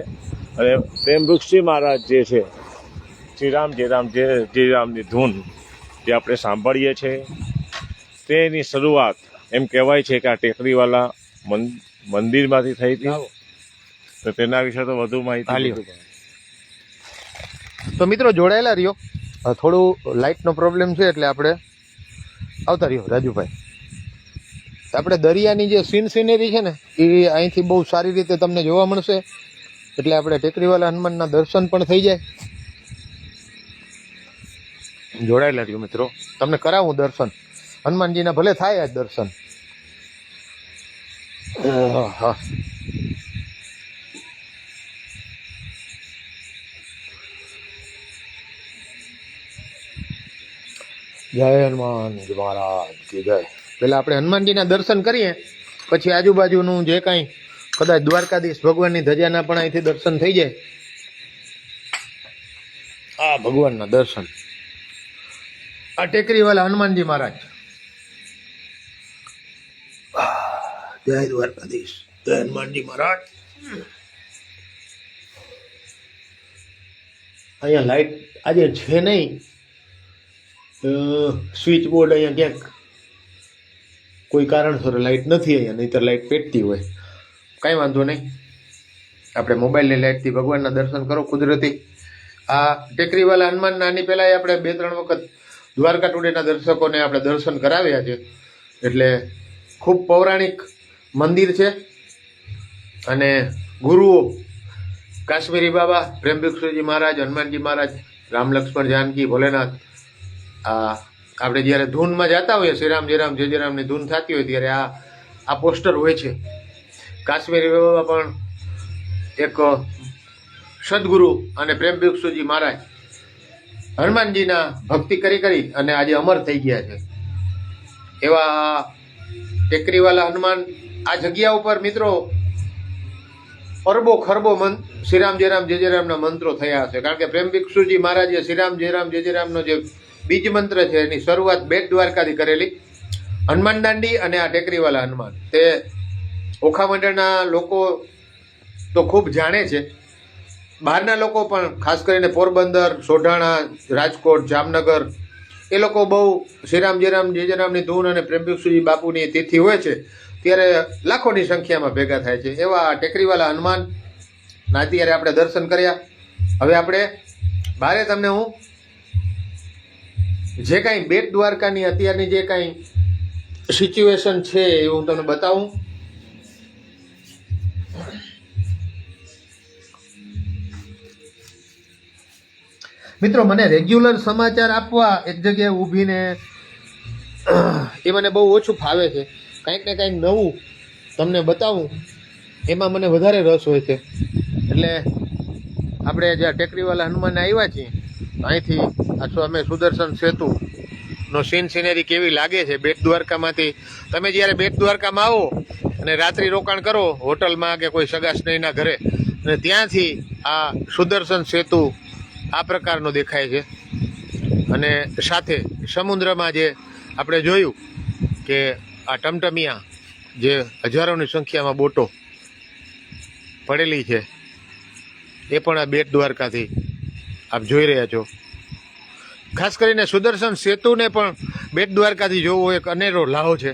અને પ્રેમવૃક્ષજી મહારાજ જે છે શ્રીરામની ધૂન જે આપણે સાંભળીએ છીએ તેની શરૂઆત એમ કહેવાય છે કે આ ટેકરીવાલા મંદિરમાંથી થઈ હતી. તો તેના વિશે તો વધુ માહિતી. તો મિત્રો જોડાયેલા રહ્યો. થોડું લાઇટનો પ્રોબ્લેમ છે એટલે આપણે આવતા રહ્યો. રાજુભાઈ, આપણે દરિયાની જે સિનરી છે ને એ અહીંથી બહુ સારી રીતે તમને જોવા મળશે. એટલે આપણે ટેકરીવાલા હનુમાનના દર્શન પણ થઈ જાય. જોડાયેલા રહ્યો મિત્રો, તમને કરાવું દર્શન હનુમાનજીના. ભલે થાય આજ દર્શન. હા, જય હનુમાનજી મહારાજ કી જય. પેલા આપણે હનુમાનજીના દર્શન કરીએ પછી આજુબાજુનું જે કાંઈ કદાચ દ્વારકાધીશ ભગવાનની ધજાના પણ અહીંથી દર્શન થઈ જાય. આ ભગવાનના દર્શન, આ ટેકરીવાલા હનુમાનજી મહારાજ. જય દ્વારકાધીશ, જય હનુમાનજી મહારાજ. અહીંયા લાઈટ આજે છે નહીં. સ્વિચ બોર્ડ અહીંયા ક્યાંક કોઈ કારણસર લાઇટ નથી અહીંયા, નહીંતર લાઇટ પેટતી હોય. કાંઈ વાંધો નહીં, આપણે મોબાઈલની લાઇટથી ભગવાનના દર્શન કરો કુદરતી. આ ટેકરીવાલા હનુમાનના આની પહેલાં આપણે 2-3 વખત દ્વારકા ટુડેના દર્શકોને આપણે દર્શન કરાવ્યા છે. એટલે ખૂબ પૌરાણિક મંદિર છે અને ગુરુઓ કાશ્મીરી બાબા, પ્રેમભિક્ષુજી મહારાજ, હનુમાનજી મહારાજ, રામ લક્ષ્મણ જાનકી ભોલેનાથ. આપણે જ્યારે ધૂનમાં જતા હોઈએ, શ્રીરામ જય રામ જય રામની ધૂન થતી હોય ત્યારે આ પોસ્ટર હોય છે. કાશ્મીરી બાબા પણ એક સદગુરુ અને પ્રેમભિક્ષુજી મહારાજ હનુમાનજીના ભક્તિ કરી અને આજે અમર થઈ ગયા છે. એવા ટેકરીવાલા હનુમાન આ જગ્યા ઉપર મિત્રો અરબો ખરબો શ્રીરામ જય રામના મંત્રો થયા હશે. કારણ કે પ્રેમભિક્ષુજી મહારાજે શ્રીરામ જય રામનો જે બીજ મંત્ર છે એની શરૂઆત બેટ દ્વારકાથી કરેલી. હનુમાન દાંડી અને આ ટેકરીવાલા હનુમાન તે ઓખા મંડળના લોકો તો ખૂબ જાણે છે. બહારના લોકો પણ ખાસ કરીને પોરબંદર, સોઢાણા, રાજકોટ, જામનગર એ લોકો બહુ શ્રીરામ જય રામની ધૂન અને પ્રેમભિક્ષુજી બાપુની તિથિ હોય છે ત્યારે લાખોની સંખ્યામાં ભેગા થાય છે. એવા ટેકરીવાલા હનુમાન ના અત્યારે આપણે દર્શન કર્યા. હવે આપણે બારે તમને હું જે કાંઈ બેટ દ્વારકાની અત્યારની જે કાંઈ સિચ્યુએશન છે એ હું તમને બતાવું. મિત્રો, મને રેગ્યુલર સમાચાર આપવા એક જગ્યાએ ઊભીને એ મને બહુ ઓછું ફાવે છે. કંઈક ને કંઈક નવું તમને બતાવું એમાં મને વધારે રસ હોય છે. એટલે આપણે જ્યાં ટેકરીવાલા હનુમાનને આવ્યા છીએ અહીંથી અમે સુદર્શન સેતુ નો સીન સિનેરી કેવી લાગે છે બેટ દ્વારકામાંથી. તમે જ્યારે બેટ દ્વારકામાં આવો અને રાત્રિ રોકાણ કરો હોટલમાં કે કોઈ સગા સ્નેહીના ઘરે, અને ત્યાંથી આ સુદર્શન સેતુ આ પ્રકારનો દેખાય છે. અને સાથે સમુદ્રમાં જે આપણે જોયું કે આ ટમટમિયા જે હજારોની સંખ્યામાં બોટો પડેલી છે એ પણ આ બેટ દ્વારકાથી આપ જોઈ રહ્યા છો. ખાસ કરીને સુદર્શન સેતુને પણ બેટ દ્વારકાથી જોવો એક અનેરો લાહો છે.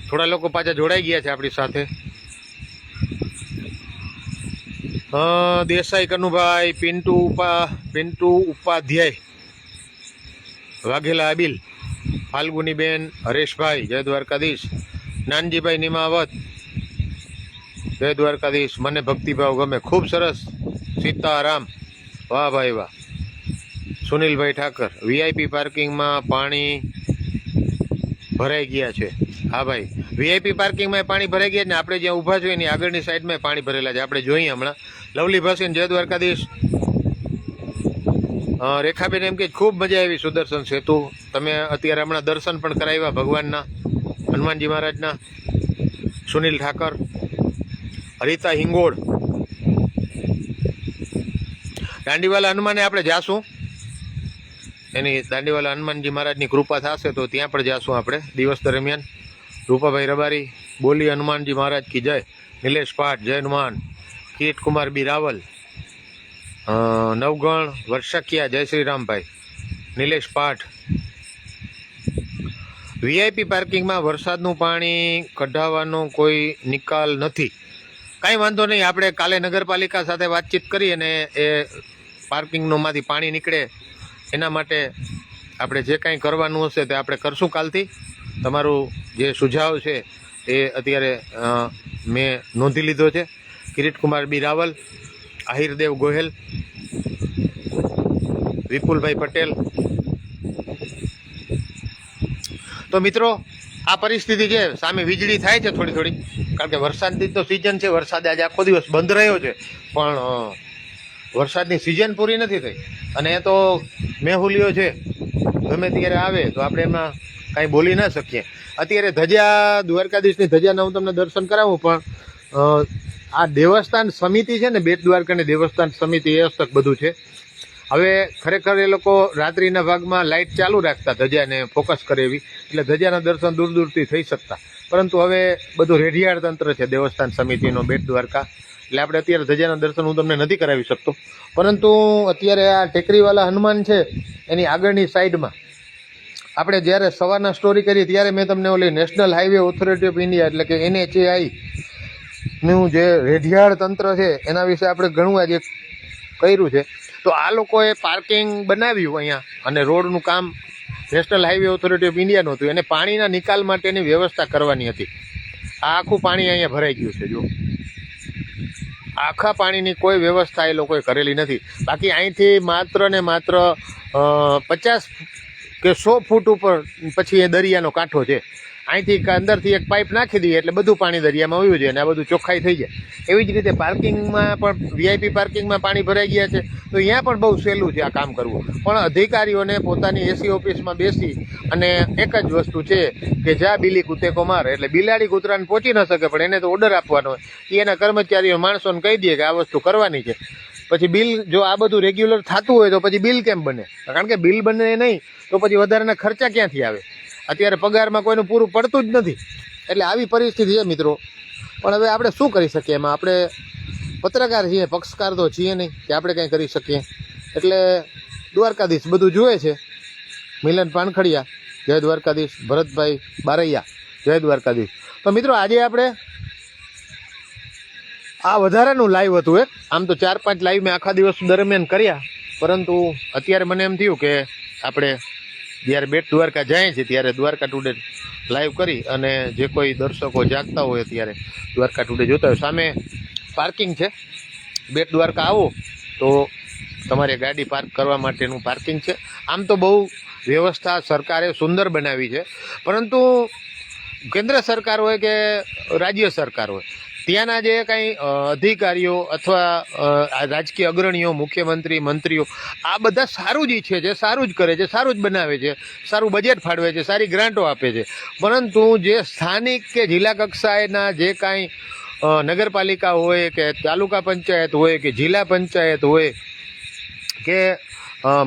થોડા લોકો પાછા જોડાઈ ગયા છે આપણી સાથે. દેસાઈ કનુભાઈ, પિન્ટુ ઉપાધ્યાય, વાઘેલા અબિલ, ફાલ્ગુનીબેન, હરેશભાઈ, જય દ્વારકાધીશ, નાનજીભાઈ નિમાવત, જય દ્વારકાધીશ. મને ભક્તિભાવ ગમે, ખૂબ સરસ. સીતારામ, વાહ ભાઈ વાહ. સુનિલભાઈ ઠાકર, વીઆઈપી પાર્કિંગમાં પાણી ભરાઈ ગયા છે. હા ભાઈ, વીઆઈપી પાર્કિંગમાં પાણી ભરાઈ ગયા છે ને આપણે જ્યાં ઊભા છીએ એની આગળની સાઈડમાં પાણી ભરેલા છે. આપણે જોઈએ હમણાં. લવલી ભાસીન, જય દ્વારકાધીશ. રેખાબેન એમ કે ખૂબ મજા આવી સુદર્શન સેતુ. તમે અત્યારે હમણાં દર્શન પણ કરાવ્યા ભગવાનના, હનુમાનજી મહારાજના. સુનિલ ઠાકર, હરિતા હિંગોળ, દાંડીવાલા હનુમાને આપણે જાશું. એની દાંડીવાલા હનુમાનજી મહારાજની કૃપા થશે તો ત્યાં પણ જાશું આપણે દિવસ દરમિયાન. રૂપાભાઈ રબારી, બોલી હનુમાનજી મહારાજ કી જય. નિલેશ પાઠ, જય હનુમાન. કિરીટ કુમાર બી રાવલ, નવગણ વર્ષકિયા, જય શ્રી રામભાઈ. નિલેશ પાઠ. વીઆઈપી પાર્કિંગમાં વરસાદનું પાણી કઢાવવાનો કોઈ નિકાલ નથી. કાંઈ વાંધો નહીં, આપણે કાલે નગરપાલિકા સાથે વાતચીત કરી અને એ પાર્કિંગનોમાંથી પાણી નીકળે એના માટે આપણે જે કાંઈ કરવાનું હશે તે આપણે કરશું કાલથી. તમારું જે સુઝાવ છે એ અત્યારે મેં નોંધી લીધો છે. કિરીટ કુમાર બી રાવલ, આહિરદેવ ગોહેલ, વિપુલભાઈ પટેલ. તો મિત્રો આ પરિસ્થિતિ છે. સામે વીજળી થાય છે થોડી થોડી, કારણ કે વરસાદની તો સિઝન છે. વરસાદ આજે આખો દિવસ બંધ રહ્યો છે, પણ વરસાદની સિઝન પૂરી નથી થઈ. અને એ તો મેહુલિયો છે, ગમે ત્યારે આવે તો આપણે એમાં કાંઈ બોલી ના શકીએ. અત્યારે ધજા, દ્વારકાધીશની ધજાના હું તમને દર્શન કરાવું, પણ આ દેવસ્થાન સમિતિ છે ને, બેટ દ્વારકાની દેવસ્થાન સમિતિ એ હસ્તક બધું છે. હવે ખરેખર એ લોકો રાત્રિના ભાગમાં લાઇટ ચાલુ રાખતા ધજાને ફોકસ કરે એવી, એટલે ધજાના દર્શન દૂર દૂરથી થઈ શકતા. પરંતુ હવે બધું રેઢિયાળ તંત્ર છે દેવસ્થાન સમિતિનો બેટ દ્વારકા, એટલે આપણે અત્યારે ધજાના દર્શન હું તમને નથી કરાવી શકતો. પરંતુ અત્યારે આ ટેકરીવાલા હનુમાન છે એની આગળની સાઈડમાં આપણે જ્યારે સવારના સ્ટોરી કરી ત્યારે મેં તમને ઓલી national highway authority of India એટલે કે NHAI નું જે રેઢિયાળ તંત્ર છે એના વિશે આપણે ઘણું આજે કર્યું છે. તો આ લોકોએ પાર્કિંગ બનાવ્યું અહીંયા, અને રોડનું કામ નેશનલ હાઈવે ઓથોરિટી ઓફ ઇન્ડિયાનું હતું. એને પાણીના નિકાલ માટેની વ્યવસ્થા કરવાની હતી. આ આખું પાણી અહીંયા ભરાઈ ગયું છે. જો આખા પાણીની કોઈ વ્યવસ્થા એ લોકોએ કરેલી નથી. બાકી અહીંથી માત્ર ને માત્ર 50 કે 100 ફૂટ ઉપર પછી એ દરિયાનો કાંઠો છે. અહીંથી અંદરથી એક પાઇપ નાખી દઈએ એટલે બધું પાણી દરિયામાં વયું જાય અને આ બધું ચોખ્ખાઈ થઈ જાય. એવી જ રીતે પાર્કિંગમાં પણ વીઆઈપી પાર્કિંગમાં પાણી ભરાઈ ગયા છે. તો અહીંયા પણ બહુ સહેલું છે આ કામ કરવું, પણ અધિકારીઓને પોતાની એસી ઓફિસમાં બેસી અને એક જ વસ્તુ છે કે જા બિલી કૂતેકો માર, એટલે બિલાડી કૂતરાને પહોંચી ન શકે પણ એને તો ઓર્ડર આપવાનો હોય. એના કર્મચારીઓ માણસોને કહી દે કે આ વસ્તુ કરવાની છે. પછી બિલ, જો આ બધું રેગ્યુલર થતું હોય તો પછી બિલ કેમ બને? કારણ કે બિલ બને નહીં તો પછી વધારાના ખર્ચા ક્યાંથી આવે? અત્યારે પગારમાં કોઈનું પૂરું પડતું જ નથી. એટલે આવી પરિસ્થિતિ છે મિત્રો. પણ હવે આપણે શું કરી શકીએ એમાં? આપણે પત્રકાર છીએ, પક્ષકાર તો છીએ નહીં કે આપણે કંઈ કરી શકીએ. એટલે દ્વારકાધીશ બધું જુએ છે. મિલન પાનખડિયા, જય દ્વારકાધીશ. ભરતભાઈ બારૈયા, જય દ્વારકાધીશ. તો મિત્રો આજે આપણે આ વધારાનું લાઈવ હતું એક. આમ તો 4-5 લાઈવ મેં આખા દિવસ દરમિયાન કર્યા, પરંતુ અત્યારે મને એમ થયું કે આપણે જ્યારે બેટ દ્વારકા જાય છે ત્યારે દ્વારકા ટુડે લાઈવ કરી અને જે કોઈ દર્શકો જાગતા હોય ત્યારે દ્વારકા ટુડે જોતા હોય. સામે પાર્કિંગ છે. બેટ દ્વારકા આવો તો તમારે ગાડી પાર્ક કરવા માટેનું પાર્કિંગ છે. આમ તો બહુ વ્યવસ્થા સરકારે સુંદર બનાવી છે, પરંતુ કેન્દ્ર સરકાર હોય કે રાજ્ય સરકાર હોય, ત્યાંના જે કાંઈ અધિકારીઓ અથવા આ રાજકીય અગ્રણીઓ, મુખ્યમંત્રી, મંત્રીઓ આ બધા સારું જ ઈચ્છે છે, સારું જ કરે છે, સારું જ બનાવે છે, સારું બજેટ ફાળવે છે, સારી ગ્રાન્ટો આપે છે, પરંતુ જે સ્થાનિક કે જિલ્લા કક્ષાએના જે કાંઈ નગરપાલિકા હોય કે તાલુકા પંચાયત હોય કે જિલ્લા પંચાયત હોય કે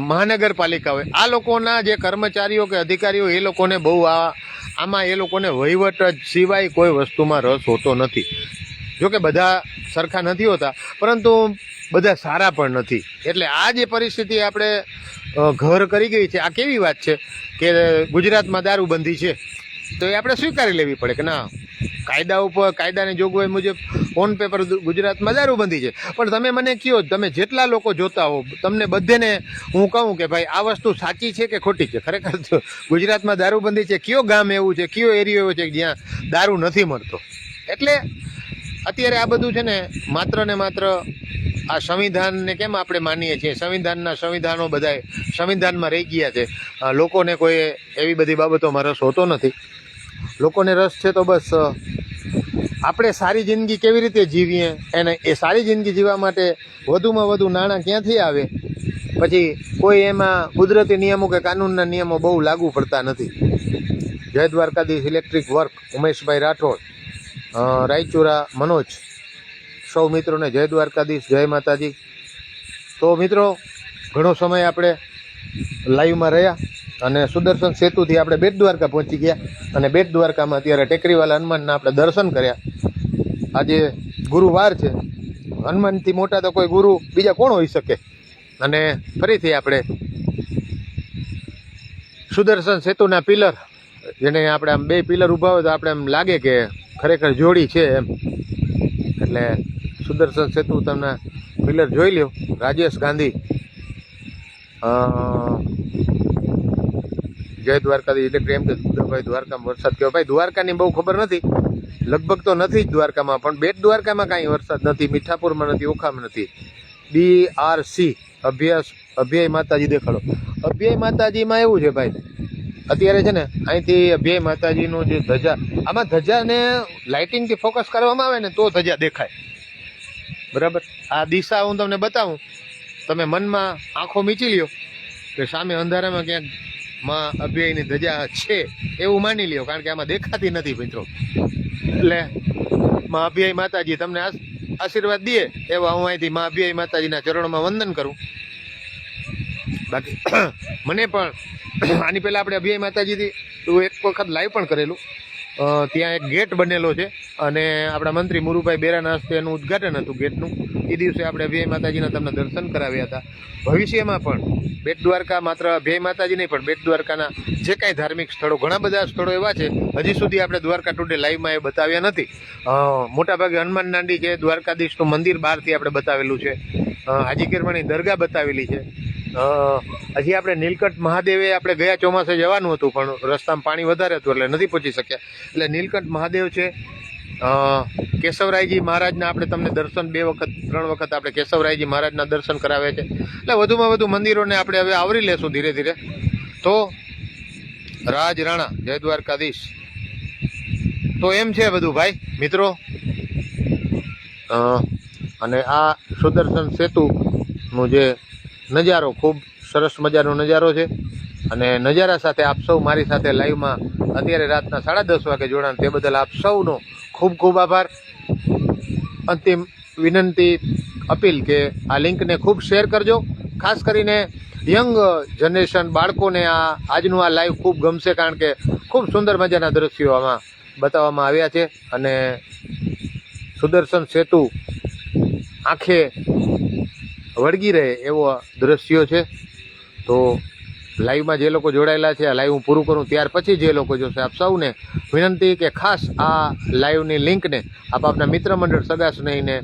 મહાનગરપાલિકા હોય, આ લોકોના જે કર્મચારીઓ કે અધિકારીઓ એ લોકોને બહુ આમાં એ લોકોને વહીવટ જ સિવાય કોઈ વસ્તુમાં રસ હોતો નથી. જોકે બધા સરખા નથી હોતા, પરંતુ બધા સારા પણ નથી. એટલે આ જે પરિસ્થિતિ આપણે ઘર કરી ગઈ છે, આ કેવી વાત છે કે ગુજરાતમાં દારૂબંધી છે, તો એ આપણે સ્વીકારી લેવી પડે કે ના, કાયદા ઉપર, કાયદાની જોગવાઈ મુજબ ઓન પેપર ગુજરાતમાં દારૂબંધી છે. પણ તમે મને કહો, તમે જેટલા લોકો જોતા હો, તમને બધેને હું કહું કે ભાઈ આ વસ્તુ સાચી છે કે ખોટી છે? ખરેખર ગુજરાતમાં દારૂબંધી છે? કયો ગામ એવું છે, કયો એરિયો એવો છે કે જ્યાં દારૂ નથી મળતો? એટલે અત્યારે આ બધું છે ને માત્ર આ સંવિધાનને કેમ આપણે માનીએ છીએ, સંવિધાનો બધાય સંવિધાનમાં રહી ગયા છે. લોકોને કોઈ એવી બધી બાબતોમાં રસ હોતો નથી. લોકોને રસ છે તો બસ આપણે સારી જિંદગી કેવી રીતે જીવીએ, અને એ સારી જિંદગી જીવવા માટે વધુમાં વધુ નાણાં ક્યાંથી આવે, પછી કોઈ એમાં કુદરતી નિયમો કે કાનૂનના નિયમો બહુ લાગુ પડતા નથી. જય દ્વારકાધીશ ઇલેક્ટ્રિક વર્ક, ઉમેશભાઈ રાઠોડ, રાયચુરા મનોજ, સૌ મિત્રોને જય દ્વારકાધીશ, જય માતાજી. તો મિત્રો, ઘણો સમય આપણે લાઈવમાં રહ્યા અને સુદર્શન સેતુથી આપણે બેટ દ્વારકા પહોંચી ગયા, અને બેટ દ્વારકામાં અત્યારે ટેકરીવાલા હનુમાનના આપણે દર્શન કર્યા. આજે ગુરુવાર છે, હનુમાનથી મોટા તો કોઈ ગુરુ બીજા કોણ હોઈ શકે. અને ફરીથી આપણે સુદર્શન સેતુના પિલર, જેને આપણે આમ બે પિલર ઊભા હોય તો આપણે એમ લાગે કે ખરેખર જોડી છે એમ. એટલે સુદર્શન સેતુ તમને પિલર જોઈ લ્યો. રાજેશ ગાંધી, જય દ્વારકાથી ઇલેક્ટ્રિક, એમ કે ભાઈ દ્વારકામાં વરસાદ કહેવાય. ભાઈ દ્વારકાની બહુ ખબર નથી, લગભગ તો નથી જ દ્વારકામાં, પણ બેટ દ્વારકામાં કાંઈ વરસાદ નથી, મીઠાપુરમાં નથી, ઓખામાં નથી. BRC અભ્યાય માતાજી દેખાડો. અભ્યાય માતાજીમાં એવું છે ભાઈ, અત્યારે છે ને અહીંથી અભ્યાય માતાજીનું જે ધજા, આમાં ધજાને લાઇટિંગથી ફોકસ કરવામાં આવે ને તો ધજા દેખાય. બરાબર, આ દિશા હું તમને બતાવું, તમે મનમાં આંખો મીચી લ્યો કે સામે અંધારામાં ક્યાંક માં અભ્યાયની ધજા છે એવું માની લ્યો, કારણ કે આમાં દેખાતી નથી મિત્રો. એટલે માં અભ્યાય માતાજી તમને આશીર્વાદ દે એવા હું અહીંથી માં અભ્યાય માતાજીના ચરણોમાં વંદન કરું. બાકી મને પણ આની પહેલાં આપણે અભ્યાય માતાજીથી એક વખત લાઈવ પણ કરેલું. ત્યાં એક ગેટ બનેલો છે અને આપણા મંત્રી મુરુભાઈ બેરાના હસ્તે એનું ઉદ્ઘાટન હતું ગેટનું. એ દિવસે આપણે અભ્યાય માતાજીના તમને દર્શન કરાવ્યા હતા. ભવિષ્યમાં પણ બેટ દ્વારકા માત્ર અભ્યાય માતાજી નહીં, પણ બેટ દ્વારકાના જે કાંઈ ધાર્મિક સ્થળો, ઘણા બધા સ્થળો એવા છે હજી સુધી આપણે દ્વારકા ટુડે લાઈવમાં એ બતાવ્યા નથી. મોટાભાગે હનુમાન દાંડી છે, દ્વારકાધીશનું મંદિર બહારથી આપણે બતાવેલું છે, હાજી કિરમાની દરગાહ બતાવેલી છે. હજી આપણે નીલકંઠ મહાદેવે આપણે ગયા ચોમાસે જવાનું હતું, પણ રસ્તામાં પાણી વધારે હતું એટલે નથી પહોંચી શક્યા. એટલે નીલકંઠ મહાદેવ છે, કેશવરાયજી મહારાજના આપણે તમને દર્શન 2-3 વખત આપણે કેશવરાયજી મહારાજના દર્શન કરાવે છે. એટલે વધુમાં વધુ મંદિરોને આપણે હવે આવરી લેશું ધીરે ધીરે. તો રાજ રાણા, જય દ્વારકાધીશ. તો એમ છે બધું ભાઈ મિત્રો. અને આ સુદર્શન સેતુનું જે નજારો, ખૂબ સરસ મજાનો નજારો છે. અને નજારા સાથે આપ સૌ મારી સાથે લાઈવમાં અત્યારે રાતના 10:30 વાગે જોડાણ, તે બદલ આપ સૌનો ખૂબ ખૂબ આભાર. અંતિમ વિનંતી, અપીલ કે આ લિંકને ખૂબ શેર કરજો. ખાસ કરીને યંગ જનરેશન, બાળકોને આજનું આ લાઈવ ખૂબ ગમશે, કારણ કે ખૂબ સુંદર મજાના દ્રશ્યો આમાં બતાવવામાં આવ્યા છે. અને સુદર્શન સેતુ આંખે વળગી રહે એવો દ્રશ્યો છે. તો લાઈવમાં જે લોકો જોડાયેલા છે, આ લાઈવ હું પૂરું કરું ત્યાર પછી જે લોકો જોશે, આપ સૌને વિનંતી કે ખાસ આ લાઈવની લિંકને આપ આપના મિત્ર મંડળ, સગા સ્નેહીને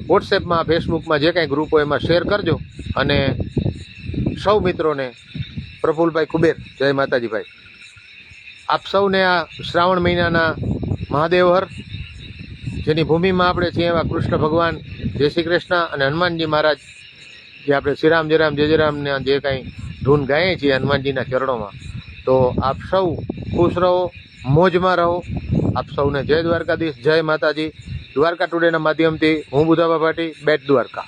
વોટ્સએપમાં, ફેસબુકમાં જે કાંઈ ગ્રુપ હોય એમાં શેર કરજો. અને સૌ મિત્રોને પ્રફુલભાઈ કુબેર, જય માતાજી ભાઈ. આપ સૌને આ શ્રાવણ મહિનાના મહાદેવહર, જેની ભૂમિમાં આપણે છીએ એવા કૃષ્ણ ભગવાન, જય શ્રી કૃષ્ણ અને હનુમાનજી મહારાજ, જે આપણે શ્રીરામ જય રામ જય જય રામને જે કાંઈ ધૂન ગાઈએ છીએ હનુમાનજીના ચરણોમાં. તો આપ સૌ ખુશ રહો, મોજમાં રહો. આપ સૌને જય દ્વારકાધીશ, જય માતાજી. દ્વારકા ટુડેના માધ્યમથી હું બુધાબા ભાટી, બેટ દ્વારકા.